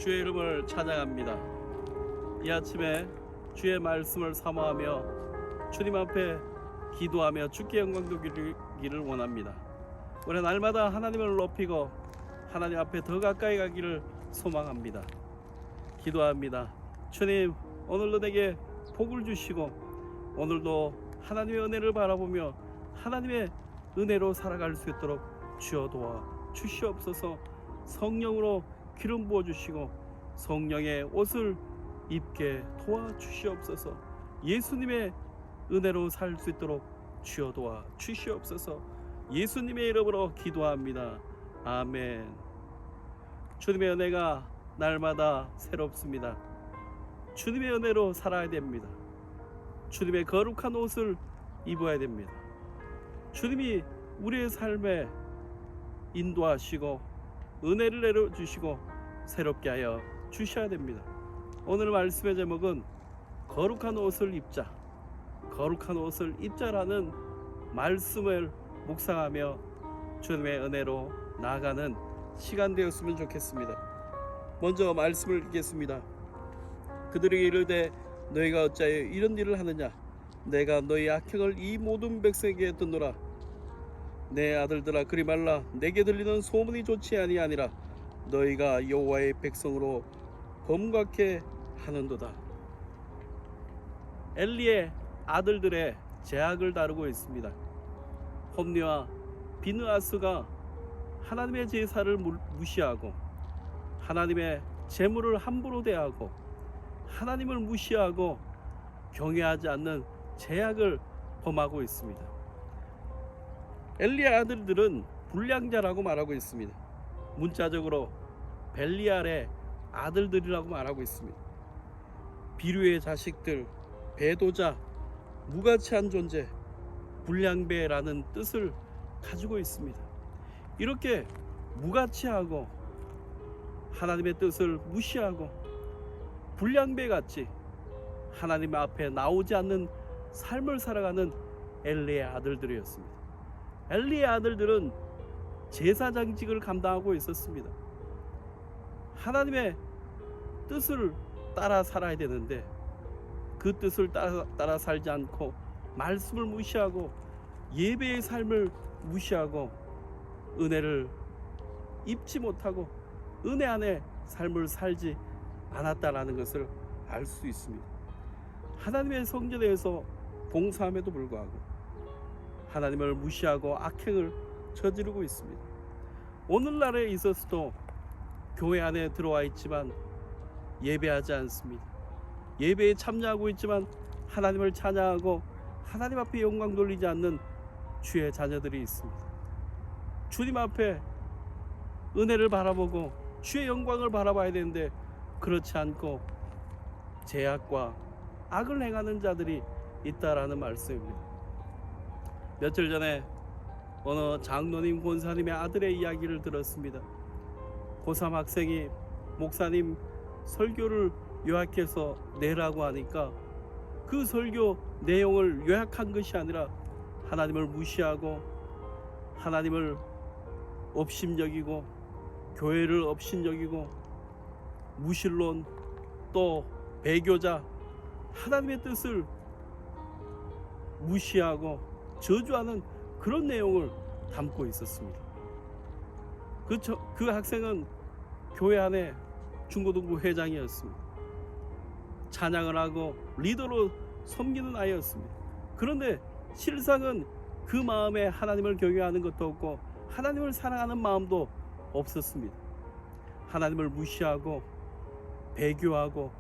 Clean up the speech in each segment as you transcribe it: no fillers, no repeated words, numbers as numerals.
주의 이름을 찬양합니다. 이 아침에 주의 말씀을 사모하며 주님 앞에 기도하며 주께 영광 돌리기를 원합니다. 우리 날마다 하나님을 높이고 하나님 앞에 더 가까이 가기를 소망합니다. 기도합니다. 주님, 오늘도 내게 복을 주시고 오늘도 하나님의 은혜를 바라보며 하나님의 은혜로 살아갈 수 있도록 주여 도와 주시옵소서. 성령으로 기름 부어 주시고 성령의 옷을 입게 도와 주시옵소서. 예수님의 은혜로 살 수 있도록 주여 도와 주시옵소서. 예수님의 이름으로 기도합니다. 아멘. 주님의 은혜가 날마다 새롭습니다. 주님의 은혜로 살아야 됩니다. 주님의 거룩한 옷을 입어야 됩니다. 주님이 우리의 삶에 인도하시고 은혜를 내려주시고 새롭게 하여 주셔야 됩니다. 오늘 말씀의 제목은 거룩한 옷을 입자, 거룩한 옷을 입자라는 말씀을 묵상하며 주님의 은혜로 나아가는 시간 되었으면 좋겠습니다. 먼저 말씀을 읽겠습니다. 그들에게 이르되 너희가 어찌하여 이런 일을 하느냐? 내가 너희 악행을 이 모든 백성에게 듣노라. 내 아들들아, 그리 말라. 내게 들리는 소문이 좋지 아니하니라. 너희가 여호와의 백성으로 범죄케 하는도다. 엘리의 아들들의 죄악을 다루고 있습니다. 홈리와 비느하스가 하나님의 제사를 무시하고 하나님의 제물을 함부로 대하고 하나님을 무시하고 경외하지 않는 죄악을 범하고 있습니다. 엘리의 아들들은 불량자라고 말하고 있습니다. 문자적으로 벨리알의 아들들이라고 말하고 있습니다. 비류의 자식들, 배도자, 무가치한 존재, 불량배라는 뜻을 가지고 있습니다. 이렇게 무가치하고 하나님의 뜻을 무시하고 불량배같이 하나님 앞에 나오지 않는 삶을 살아가는 엘리의 아들들이었습니다. 엘리의 아들들은 제사장직을 감당하고 있었습니다. 하나님의 뜻을 따라 살아야 되는데 그 뜻을 따라 살지 않고 말씀을 무시하고 예배의 삶을 무시하고 은혜를 입지 못하고 은혜 안에 삶을 살지 않았다라는 것을 알 수 있습니다. 하나님의 성전에서 봉사함에도 불구하고 하나님을 무시하고 악행을 저지르고 있습니다. 오늘날에 있어서도 교회 안에 들어와 있지만 예배하지 않습니다. 예배에 참여하고 있지만 하나님을 찬양하고 하나님 앞에 영광 돌리지 않는 주의 자녀들이 있습니다. 주님 앞에 은혜를 바라보고 주의 영광을 바라봐야 되는데 그렇지 않고 죄악과 악을 행하는 자들이 있다라는 말씀입니다. 며칠 전에 어느 장로님 권사님의 아들의 이야기를 들었습니다. 고3 학생이 목사님 설교를 요약해서 내라고 하니까 그 설교 내용을 요약한 것이 아니라 하나님을 무시하고 하나님을 업신여기고 교회를 업신여기고 무신론 또 배교자 하나님의 뜻을 무시하고 저주하는 그런 내용을 담고 있었습니다. 그 학생은 교회 안에 중고등부 회장이었습니다. 찬양을 하고 리더로 섬기는 아이였습니다. 그런데 실상은 그 마음에 하나님을 경외하는 것도 없고 하나님을 사랑하는 마음도 없었습니다. 하나님을 무시하고 배교하고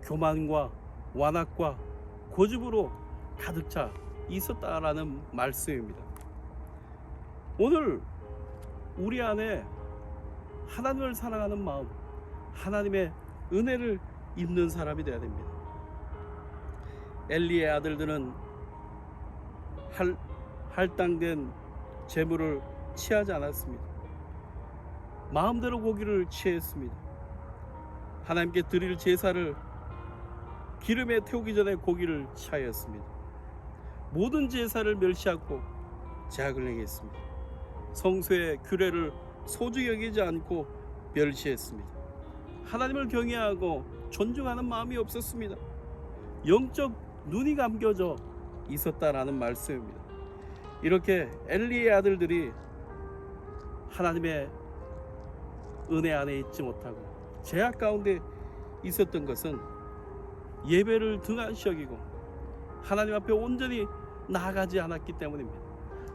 교만과 완악과 고집으로 가득 차 있었다라는 말씀입니다. 오늘 우리 안에 하나님을 사랑하는 마음, 하나님의 은혜를 입는 사람이 되어야 됩니다. 엘리의 아들들은 할당된 제물을 취하지 않았습니다. 마음대로 고기를 취했습니다. 하나님께 드릴 제사를 기름에 태우기 전에 고기를 취하였습니다. 모든 제사를 멸시하고 제약을 행했습니다. 성소의 규례를 소중히 여기지 않고 멸시했습니다. 하나님을 경외하고 존중하는 마음이 없었습니다. 영적 눈이 감겨져 있었다라는 말씀입니다. 이렇게 엘리의 아들들이 하나님의 은혜 안에 있지 못하고 죄악 가운데 있었던 것은 예배를 등한시 여기고 하나님 앞에 온전히 나아가지 않았기 때문입니다.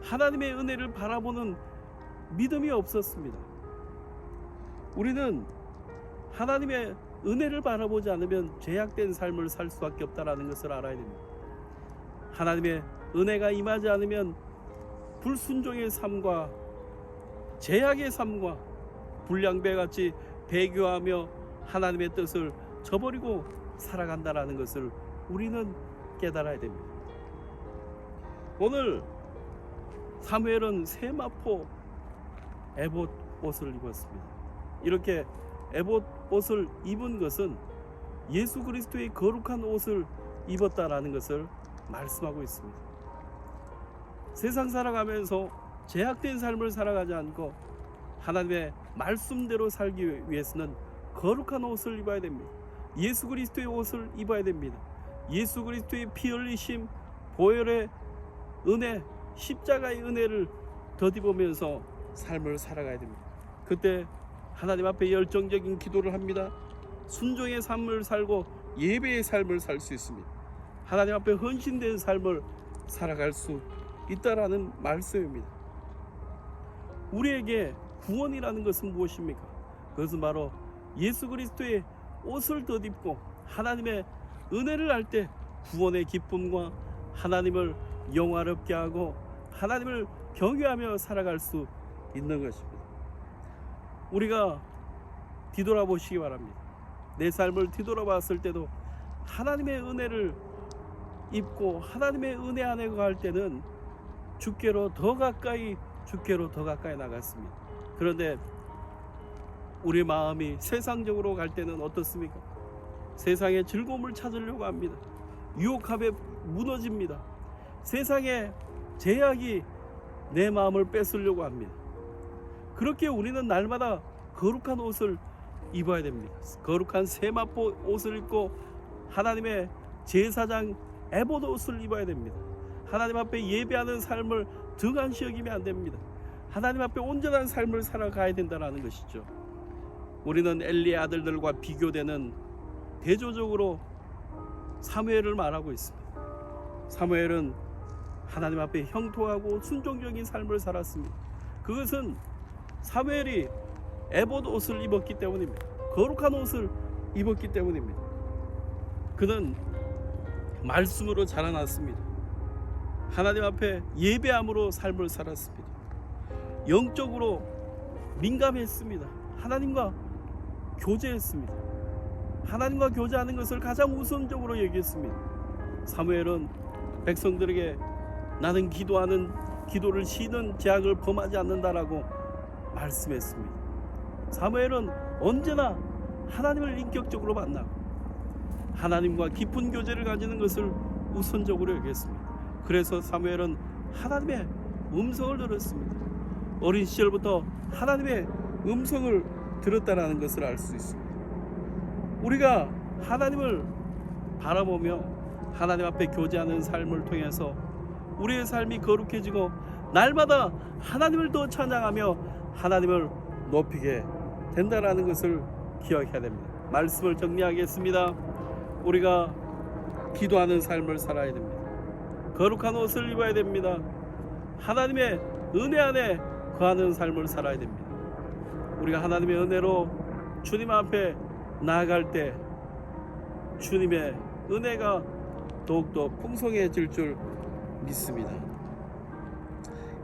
하나님의 은혜를 바라보는 믿음이 없었습니다. 우리는 하나님의 은혜를 바라보지 않으면 죄악된 삶을 살 수밖에 없다는 것을 알아야 됩니다. 하나님의 은혜가 임하지 않으면 불순종의 삶과 죄악의 삶과 불량배같이 배교하며 하나님의 뜻을 저버리고 살아간다는 것을 우리는 깨달아야 됩니다. 오늘 사무엘은 세마포 에봇 옷을 입었습니다. 이렇게 에봇 옷을 입은 것은 예수 그리스도의 거룩한 옷을 입었다라는 것을 말씀하고 있습니다. 세상 살아가면서 죄악된 삶을 살아가지 않고 하나님의 말씀대로 살기 위해서는 거룩한 옷을 입어야 됩니다. 예수 그리스도의 옷을 입어야 됩니다. 예수 그리스도의 피 흘리심, 보혈의 은혜, 십자가의 은혜를 덧입으면서 삶을 살아가야 됩니다. 그때 하나님 앞에 열정적인 기도를 합니다. 순종의 삶을 살고 예배의 삶을 살 수 있습니다. 하나님 앞에 헌신된 삶을 살아갈 수 있다라는 말씀입니다. 우리에게 구원이라는 것은 무엇입니까? 그것은 바로 예수 그리스도의 옷을 덧입고 하나님의 은혜를 알 때 구원의 기쁨과 하나님을 영화롭게 하고 하나님을 경외하며 살아갈 수 있는 것입니다. 우리가 뒤돌아보시기 바랍니다. 내 삶을 뒤돌아봤을 때도 하나님의 은혜를 입고 하나님의 은혜 안에 갈 때는 주께로 더 가까이 나갔습니다. 그런데 우리 마음이 세상적으로 갈 때는 어떻습니까? 세상의 즐거움을 찾으려고 합니다. 유혹함에 무너집니다. 세상의 제약이 내 마음을 뺏으려고 합니다. 그렇게 우리는 날마다 거룩한 옷을 입어야 됩니다. 거룩한 세마포 옷을 입고 하나님의 제사장 에봇 옷을 입어야 됩니다. 하나님 앞에 예배하는 삶을 등한시 여기면 안 됩니다. 하나님 앞에 온전한 삶을 살아가야 된다는 것이죠. 우리는 엘리의 아들들과 비교되는 대조적으로 사무엘을 말하고 있습니다. 사무엘은 하나님 앞에 형통하고 순종적인 삶을 살았습니다. 그것은 사무엘이 에봇 옷을 입었기 때문입니다. 거룩한 옷을 입었기 때문입니다. 그는 말씀으로 자라났습니다. 하나님 앞에 예배함으로 삶을 살았습니다. 영적으로 민감했습니다. 하나님과 교제했습니다. 하나님과 교제하는 것을 가장 우선적으로 여겼습니다. 사무엘은 백성들에게 나는 기도하는 기도를 쉬는 죄악을 범하지 않는다라고 말씀했습니다. 사무엘은 언제나 하나님을 인격적으로 만나고 하나님과 깊은 교제를 가지는 것을 우선적으로 여겼습니다. 그래서 사무엘은 하나님의 음성을 들었습니다. 어린 시절부터 하나님의 음성을 들었다는 것을 알 수 있습니다. 우리가 하나님을 바라보며 하나님 앞에 교제하는 삶을 통해서 우리의 삶이 거룩해지고 날마다 하나님을 더 찬양하며 하나님을 높이게 된다는 것을 기억해야 됩니다. 말씀을 정리하겠습니다. 우리가 기도하는 삶을 살아야 됩니다. 거룩한 옷을 입어야 됩니다. 하나님의 은혜 안에 거하는 삶을 살아야 됩니다. 우리가 하나님의 은혜로 주님 앞에 나아갈 때 주님의 은혜가 더욱더 풍성해질 줄 믿습니다.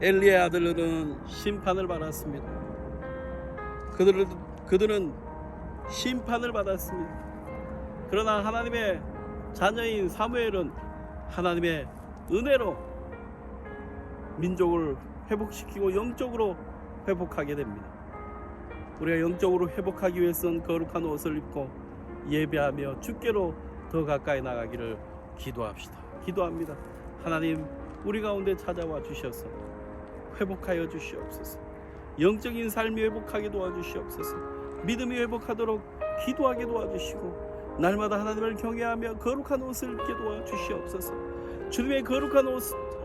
엘리의 아들들은 심판을 받았습니다. 그들은 심판을 받았습니다. 그러나 하나님의 자녀인 사무엘은 하나님의 은혜로 민족을 회복시키고 영적으로 회복하게 됩니다. 우리가 영적으로 회복하기 위해서는 거룩한 옷을 입고 예배하며 주께로 더 가까이 나가기를 기도합니다. 하나님, 우리 가운데 찾아와 주셔서 회복하여 주시옵소서. 영적인 삶이 회복하게 도와주시옵소서. 믿음이 회복하도록 기도하게 도와주시고 날마다 하나님을 경외하며 거룩한 옷을 입게 도와주시옵소서. 주님의 거룩한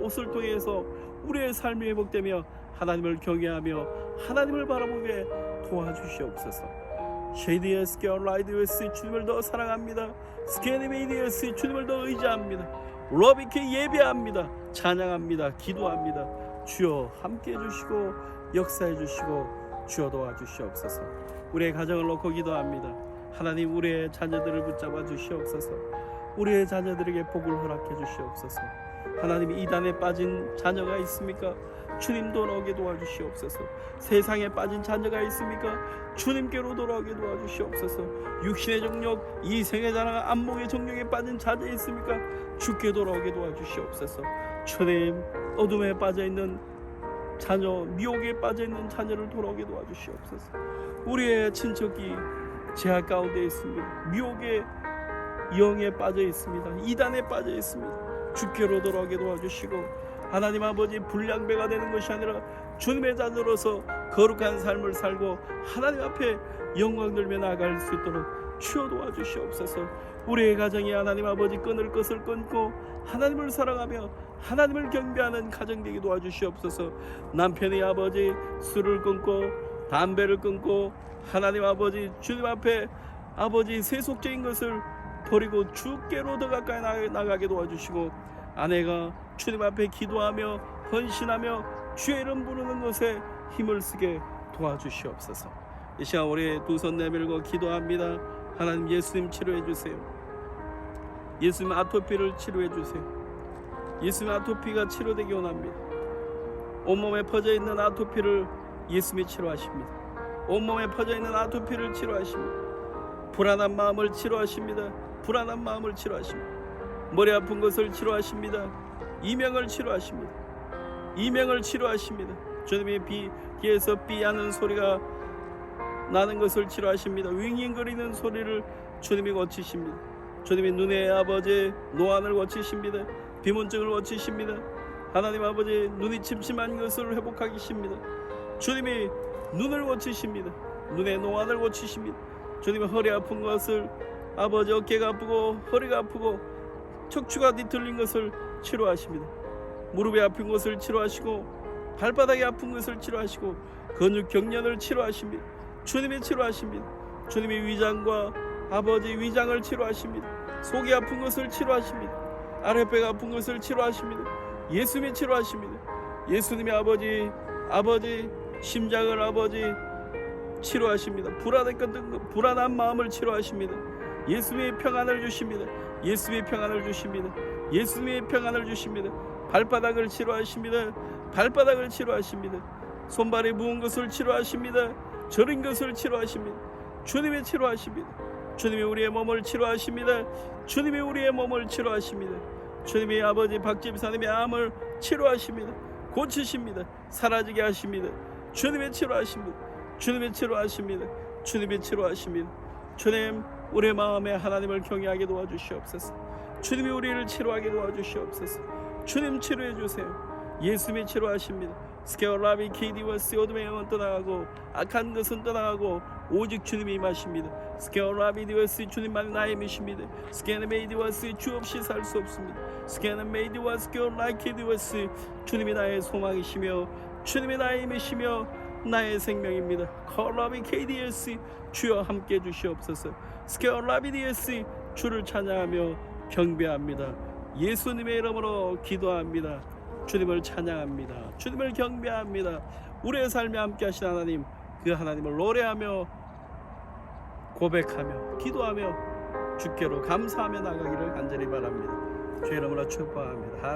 옷을 통해서 우리의 삶이 회복되며 하나님을 경외하며 하나님을 바라보게 도와주시옵소서. 쉐이디에스 라이디에스 주님을 더 사랑합니다. 스케네메이디에스 주님을 더 의지합니다. 러비케 예배합니다. 찬양합니다. 기도합니다. 주여 함께 해주시고 역사해 주시고 주여 도와주시옵소서. 우리의 가정을 놓고 기도합니다. 하나님, 우리의 자녀들을 붙잡아 주시옵소서. 우리의 자녀들에게 복을 허락해 주시옵소서. 하나님, 이단에 빠진 자녀가 있습니까? 주님 돌아오게 도와주시옵소서. 세상에 빠진 자녀가 있습니까? 주님께로 돌아오게 도와주시옵소서. 육신의 정욕, 이생의 자랑, 안목의 정욕에 빠진 자녀 있습니까? 주께 돌아오게 도와주시옵소서. 주님, 어둠에 빠져있는 자녀, 미혹에 빠져있는 자녀를 돌아오게 도와주시옵소서. 우리의 친척이 제약 가운데 있습니다. 미혹의 영에 빠져 있습니다. 이단에 빠져 있습니다. 주께로 돌아오게 도와주시고 하나님 아버지, 불량배가 되는 것이 아니라 주님의 자녀로서 거룩한 삶을 살고 하나님 앞에 영광 들며 나아갈 수 있도록 주여 도와주시옵소서. 우리의 가정이 하나님 아버지 끊을 것을 끊고 하나님을 사랑하며 하나님을 경배하는 가정 되게 도와주시옵소서. 남편이 아버지 술을 끊고 담배를 끊고 하나님 아버지 주님 앞에 아버지 세속적인 것을 버리고 주께로 더 가까이 나가게 도와주시고, 아내가 주님 앞에 기도하며 헌신하며 주의 이름 부르는 것에 힘을 쓰게 도와주시옵소서. 이 시간 우리 두 손 내밀고 기도합니다. 하나님, 예수님 치료해 주세요. 예수님 아토피를 치료해 주세요. 예수님 아토피가 치료되기 원합니다. 온몸에 퍼져 있는 아토피를 예수님이 치료하십니다. 온몸에 퍼져 있는 아토피를 치료하십니다. 불안한 마음을 치료하십니다. 불안한 마음을 치료하십니다. 머리 아픈 것을 치료하십니다. 이명을 치료하십니다. 이명을 치료하십니다. 주님의 귀에서 삐하는 소리가 나는 것을 치료하십니다. 윙윙거리는 소리를 주님이 고치십니다. 주님이 눈의 아버지 노안을 고치십니다. 비문증을 고치십니다. 하나님 아버지, 눈이 침침한 것을 회복하십니다. 주님이 눈을 고치십니다. 눈의 노안을 고치십니다. 주님이 허리 아픈 것을, 아버지 어깨가 아프고 허리가 아프고 척추가 뒤틀린 것을 치료하십니다. 무릎에 아픈 것을 치료하시고 발바닥에 아픈 것을 치료하시고 근육 경련을 치료하십니다. 주님이 치료하십니다. 주님이 위장과 아버지 위장을 치료하십니다. 속이 아픈 것을 치료하십니다. 아랫배가 아픈 것을 치료하십니다. 예수님이 치료하십니다. 예수님이 아버지 심장을 아버지 치료하십니다. 불안한 마음을 치료하십니다. 예수님의 평안을 주십니다. 예수님의 평안을 주십니다. 예수님의 평안을 주십니다. 발바닥을 치료하십니다. 발바닥을 치료하십니다. 손발에 부은 것을 치료하십니다. 저린 것을 치료하십니다. 주님이 치료하십니다. 주님이 우리의 몸을 치료하십니다. 주님이 우리의 몸을 치료하십니다. 주님이 아버지 박집사님의 암을 치료하십니다. 고치십니다. 사라지게 하십니다. 주님이 치료하십니다. 주님이 치료하십니다. 주님이 치료하십니다. 주님, 우리의 마음에 하나님을 경외하게 도와주시옵소서. 주님이 우리를 치료하게 도와주시옵소서. 주님 치료해 주세요. 예수님이 치료하십니다. 스케어라비 키디와스 어둠의 영은 떠나가고 악한 것은 떠나가고 오직 주님이 임하십니다. 스케어라비디와스 주님만 나의 미십니다. 스케네메이디와스 주 없이 살 수 없습니다. 스케네메이디와스 스케어라이키디와스 주님이 나의 소망이시며 주님이 나의 힘이시며 나의 생명입니다. 컬라비 KDS 주여 함께 주시옵소서. 스케어라비디스 주를 찬양하며 경배합니다. 예수님의 이름으로 기도합니다. 주님을 찬양합니다. 주님을 경배합니다. 우리의 삶에 함께 하신 하나님, 그 하나님을 노래하며 고백하며 기도하며 주께로 감사하며 나가기를 간절히 바랍니다. 주의 이름으로 축복합니다.